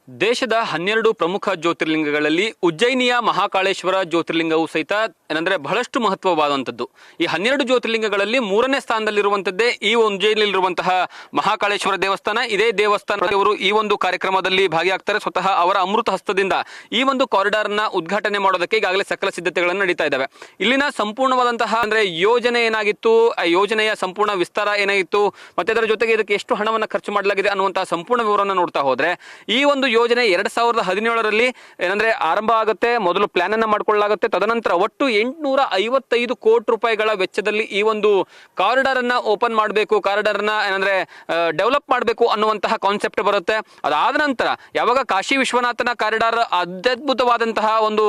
ದೇಶದ 12 ಪ್ರಮುಖ ಜ್ಯೋತಿರ್ಲಿಂಗಗಳಲ್ಲಿ ಉಜ್ಜಯಿನಿಯ ಮಹಾಕಾಳೇಶ್ವರ ಜ್ಯೋತಿರ್ಲಿಂಗವು ಸಹಿತ ಏನಂದ್ರೆ ಬಹಳಷ್ಟು ಮಹತ್ವವಾದಂಥದ್ದು. ಈ 12 ಜ್ಯೋತಿರ್ಲಿಂಗಗಳಲ್ಲಿ 3ನೇ ಸ್ಥಾನದಲ್ಲಿರುವಂಥದ್ದೇ ಈ ಉಜ್ಜಯಿನಿಯಲ್ಲಿರುವಂತಹ ಮಹಾಕಾಳೇಶ್ವರ ದೇವಸ್ಥಾನ. ಇದೇ ದೇವಸ್ಥಾನದವರು ಈ ಒಂದು ಕಾರ್ಯಕ್ರಮದಲ್ಲಿ ಭಾಗಿಯಾಗ್ತಾರೆ. ಸ್ವತಃ ಅವರ ಅಮೃತ ಹಸ್ತದಿಂದ ಈ ಒಂದು ಕಾರಿಡಾರ್ ನ ಉದ್ಘಾಟನೆ ಮಾಡೋದಕ್ಕೆ ಈಗಾಗಲೇ ಸಕಲ ಸಿದ್ಧತೆಗಳನ್ನು ನಡೀತಾ ಇದ್ದಾವೆ. ಇಲ್ಲಿನ ಸಂಪೂರ್ಣವಾದಂತಹ ಅಂದ್ರೆ ಯೋಜನೆ ಏನಾಗಿತ್ತು, ಆ ಯೋಜನೆಯ ಸಂಪೂರ್ಣ ವಿಸ್ತಾರ ಏನಾಗಿತ್ತು, ಮತ್ತೆ ಅದರ ಜೊತೆಗೆ ಇದಕ್ಕೆ ಎಷ್ಟು ಹಣವನ್ನು ಖರ್ಚು ಮಾಡಲಾಗಿದೆ ಅನ್ನುವಂತಹ ಸಂಪೂರ್ಣ ವಿವರವನ್ನು ನೋಡ್ತಾ ಹೋದ್ರೆ ಈ ಒಂದು ಯೋಜನೆ 2017ರಲ್ಲಿ ಏನಂದ್ರೆ ಆರಂಭ ಆಗುತ್ತೆ. ಮೊದಲು ಪ್ಲಾನ್ ಅನ್ನ ಮಾಡಿಕೊಳ್ಳಲಾಗುತ್ತೆ. ತದನಂತರ ಒಟ್ಟು 855 ಕೋಟಿ ರೂಪಾಯಿಗಳ ವೆಚ್ಚದಲ್ಲಿ ಈ ಒಂದು ಕಾರಿಡಾರ್ ಅನ್ನ ಓಪನ್ ಮಾಡಬೇಕು, ಕಾರಿಡಾರ್ ನ ಏನಂದ್ರೆ ಡೆವಲಪ್ ಮಾಡಬೇಕು ಅನ್ನುವಂತಹ ಕಾನ್ಸೆಪ್ಟ್ ಬರುತ್ತೆ. ಅದಾದ ನಂತರ ಯಾವಾಗ ಕಾಶಿ ವಿಶ್ವನಾಥನ ಕಾರಿಡಾರ್ ಅತ್ಯದ್ಭುತವಾದಂತಹ ಒಂದು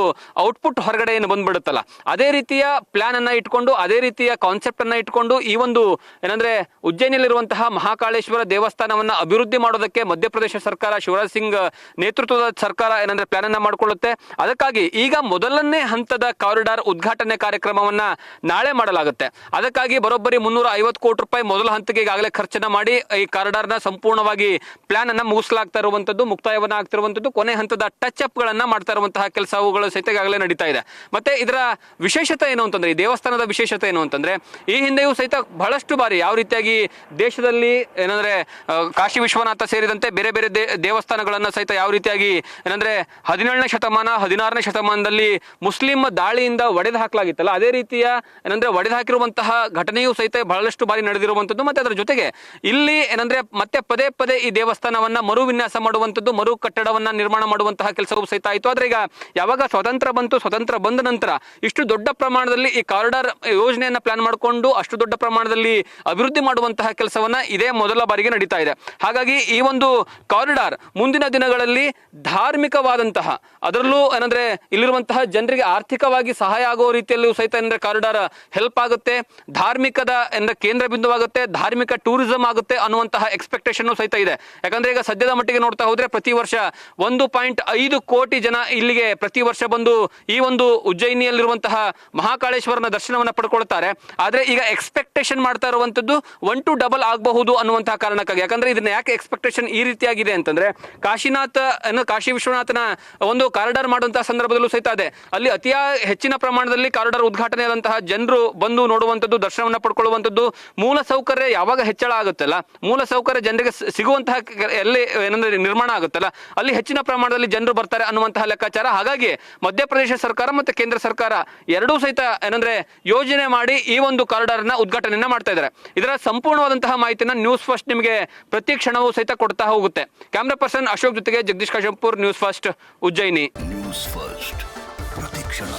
ಔಟ್ಪುಟ್ ಹೊರಗಡೆ ಏನು ಬಂದ್ಬಿಡುತ್ತಲ್ಲ, ಅದೇ ರೀತಿಯ ಪ್ಲಾನ್ ಅನ್ನ ಇಟ್ಕೊಂಡು, ಅದೇ ರೀತಿಯ ಕಾನ್ಸೆಪ್ಟ್ ಅನ್ನ ಇಟ್ಕೊಂಡು ಈ ಒಂದು ಏನಂದ್ರೆ ಉಜ್ಜಯಿನಿಯಲ್ಲಿರುವಂತಹ ಮಹಾಕಾಳೇಶ್ವರ ದೇವಸ್ಥಾನವನ್ನ ಅಭಿವೃದ್ಧಿ ಮಾಡೋದಕ್ಕೆ ಮಧ್ಯಪ್ರದೇಶ ಸರ್ಕಾರ, ಶಿವರಾಜ್ ಸಿಂಗ್ ನೇತೃತ್ವದ ಸರ್ಕಾರ ಏನಂದ್ರೆ ಪ್ಲಾನ್ ಅನ್ನ ಮಾಡಿಕೊಳ್ಳುತ್ತೆ. ಅದಕ್ಕಾಗಿ ಈಗ ಮೊದಲನೇ ಹಂತದ ಕಾರಿಡಾರ್ ಉದ್ಘಾಟನೆ ಕಾರ್ಯಕ್ರಮವನ್ನ ನಾಳೆ ಮಾಡಲಾಗುತ್ತೆ. ಅದಕ್ಕಾಗಿ ಬರೋಬ್ಬರಿ 350 ಕೋಟಿ ರೂಪಾಯಿ ಮೊದಲ ಹಂತಕ್ಕೆ ಈಗಾಗಲೇ ಖರ್ಚನ್ನ ಮಾಡಿ ಈ ಕಾರಿಡಾರ್ ನ ಸಂಪೂರ್ಣವಾಗಿ ಪ್ಲಾನ್ ಅನ್ನ ಮುಗಿಸಲಾಗ್ತಾ ಇರುವಂತದ್ದು, ಮುಕ್ತಾಯವನ್ನ ಆಗ್ತಿರುವಂತದ್ದು, ಕೊನೆ ಹಂತದ ಟಚ್ ಅಪ್ ಗಳನ್ನ ಮಾಡ್ತಾ ಇರುವಂತಹ ಕೆಲಸಗಳು ಸಹಿತ ಈಗಾಗಲೇ ನಡೀತಾ ಇದೆ. ಮತ್ತೆ ಇದರ ವಿಶೇಷತೆ ಏನು ಅಂತಂದ್ರೆ, ಈ ದೇವಸ್ಥಾನದ ವಿಶೇಷತೆ ಏನು ಅಂತಂದ್ರೆ, ಈ ಹಿಂದೆಯೂ ಸಹಿತ ಬಹಳಷ್ಟು ಬಾರಿ ಯಾವ ರೀತಿಯಾಗಿ ದೇಶದಲ್ಲಿ ಏನಂದ್ರೆ ಕಾಶಿ ವಿಶ್ವನಾಥ ಸೇರಿದಂತೆ ಬೇರೆ ಬೇರೆ ದೇವಸ್ಥಾನಗಳನ್ನ ಸಹಿತ ಯಾವ ರೀತಿಯಾಗಿ ಏನಂದ್ರೆ 17ನೇ ಶತಮಾನ 16ನೇ ಶತಮಾನದಲ್ಲಿ ಮುಸ್ಲಿಂ ದಾಳಿಯಿಂದ ಒಡೆದು ಹಾಕಲಾಗಿತ್ತಲ್ಲ, ಅದೇ ರೀತಿಯ ಏನಂದ್ರೆ ಒಡೆದು ಹಾಕಿರುವಂತಹ ಘಟನೆಯೂ ಸಹಿತ ಬಹಳಷ್ಟು ಬಾರಿ ನಡೆದಿರುವಂತದ್ದು. ಮತ್ತೆ ಅದರ ಜೊತೆಗೆ ಇಲ್ಲಿ ಏನಂದ್ರೆ ಮತ್ತೆ ಪದೇ ಪದೇ ಈ ದೇವಸ್ಥಾನವನ್ನ ಮರು ವಿನ್ಯಾಸ ಮಾಡುವಂತದ್ದು, ಮರು ಕಟ್ಟಡವನ್ನ ನಿರ್ಮಾಣ ಮಾಡುವಂತಹ ಕೆಲಸವೂ ಸಹಿತ ಆಯಿತು. ಆದ್ರೆ ಈಗ ಯಾವಾಗ ಸ್ವತಂತ್ರ ಬಂದ ನಂತರ ಇಷ್ಟು ದೊಡ್ಡ ಪ್ರಮಾಣದಲ್ಲಿ ಈ ಕಾರಿಡಾರ್ ಯೋಜನೆಯನ್ನ ಪ್ಲಾನ್ ಮಾಡಿಕೊಂಡು ಅಷ್ಟು ದೊಡ್ಡ ಪ್ರಮಾಣದಲ್ಲಿ ಅಭಿವೃದ್ಧಿ ಮಾಡುವಂತಹ ಕೆಲಸವನ್ನ ಇದೇ ಮೊದಲ ಬಾರಿಗೆ ನಡೀತಾ ಇದೆ. ಹಾಗಾಗಿ ಈ ಒಂದು ಕಾರಿಡಾರ್ ಮುಂದಿನ ದಿನಗಳಲ್ಲಿ ಧಾರ್ಮಿಕವಾದಂತಹ, ಅದರಲ್ಲೂ ಏನಂದ್ರೆ ಇಲ್ಲಿರುವಂತಹ ಜನರಿಗೆ ಆರ್ಥಿಕವಾಗಿ ಸಹಾಯ ಆಗೋ ರೀತಿಯಲ್ಲೂ ಸಹಿತ ಏನಂದ್ರೆ ಕಾರಿಡಾರ್ ಹೆಲ್ಪ್ ಆಗುತ್ತೆ, ಧಾರ್ಮಿಕದ ಏನಂದ್ರೆ ಕೇಂದ್ರ ಬಿಂದುವಾಗುತ್ತೆ, ಧಾರ್ಮಿಕ ಟೂರಿಸಂ ಆಗುತ್ತೆ ಅನ್ನುವಂತಹ ಎಕ್ಸ್ಪೆಕ್ಟೇಷನ್ ಸಹಿತ ಇದೆ. ಯಾಕಂದ್ರೆ ಈಗ ಸದ್ಯದ ಮಟ್ಟಿಗೆ ನೋಡ್ತಾ ಹೋದ್ರೆ ಪ್ರತಿ ವರ್ಷ 1.5 ಕೋಟಿ ಜನ ಇಲ್ಲಿಗೆ ಪ್ರತಿ ವರ್ಷ ಬಂದು ಈ ಒಂದು ಉಜ್ಜಯಿನಿಯಲ್ಲಿರುವಂತಹ ಮಹಾಕಾಳೇಶ್ವರನ ದರ್ಶನವನ್ನ ಪಡ್ಕೊಳ್ತಾರೆ. ಆದ್ರೆ ಈಗ ಎಕ್ಸ್ಪೆಕ್ಟೇಷನ್ ಮಾಡ್ತಾ ಇರುವಂತದ್ದು 1 to 2 ಆಗಬಹುದು ಅನ್ನುವಂತಹ ಕಾರಣಕ್ಕಾಗಿ. ಯಾಕಂದ್ರೆ ಇದನ್ನ ಯಾಕೆ ಎಕ್ಸ್ಪೆಕ್ಟೇಷನ್ ಈ ರೀತಿಯಾಗಿದೆ ಅಂತಂದ್ರೆ, ಕಾಶಿ ವಿಶ್ವನಾಥನ ಒಂದು ಕಾರಿಡಾರ್ ಮಾಡುವಂತಹ ಸಂದರ್ಭದಲ್ಲೂ ಸಹಿತ ಅದೇ ಅಲ್ಲಿ ಅತಿ ಹೆಚ್ಚಿನ ಪ್ರಮಾಣದಲ್ಲಿ ಕಾರಿಡಾರ್ ಉದ್ಘಾಟನೆ ಆದಂತಹ ಜನರು ಬಂದು ನೋಡುವಂಥದ್ದು, ದರ್ಶನವನ್ನ ಪಡ್ಕೊಳ್ಳುವಂಥದ್ದು, ಮೂಲ ಸೌಕರ್ಯ ಯಾವಾಗ ಹೆಚ್ಚಳ ಆಗುತ್ತಲ್ಲ, ಮೂಲ ಸೌಕರ್ಯ ಜನರಿಗೆ ಸಿಗುವಂತಹ ಎಲ್ಲಿ ಏನಂದ್ರೆ ನಿರ್ಮಾಣ ಆಗುತ್ತಲ್ಲ, ಅಲ್ಲಿ ಹೆಚ್ಚಿನ ಪ್ರಮಾಣದಲ್ಲಿ ಜನರು ಬರ್ತಾರೆ ಅನ್ನುವಂತಹ ಲೆಕ್ಕಾಚಾರ. ಹಾಗಾಗಿ ಮಧ್ಯಪ್ರದೇಶ ಸರ್ಕಾರ ಮತ್ತೆ ಕೇಂದ್ರ ಸರ್ಕಾರ ಎರಡೂ ಸಹಿತ ಏನಂದ್ರೆ ಯೋಜನೆ ಮಾಡಿ ಈ ಒಂದು ಕಾರಿಡಾರ್ ನ ಉದ್ಘಾಟನೆಯನ್ನ ಮಾಡ್ತಾ ಇದ್ದಾರೆ. ಇದರ ಸಂಪೂರ್ಣವಾದಂತಹ ಮಾಹಿತಿನ ನ್ಯೂಸ್ ಫಸ್ಟ್ ನಿಮಗೆ ಪ್ರತಿ ಕ್ಷಣವೂ ಸಹಿತ ಕೊಡ್ತಾ ಹೋಗುತ್ತೆ. ಕ್ಯಾಮ್ರಾ ಪರ್ಸನ್ ಅಶೋಕ್ ಜೊತೆಗೆ Jagadish Kashampur, news first, Ujjaini. News first ಪ್ರತಿಕ್ಷಣ.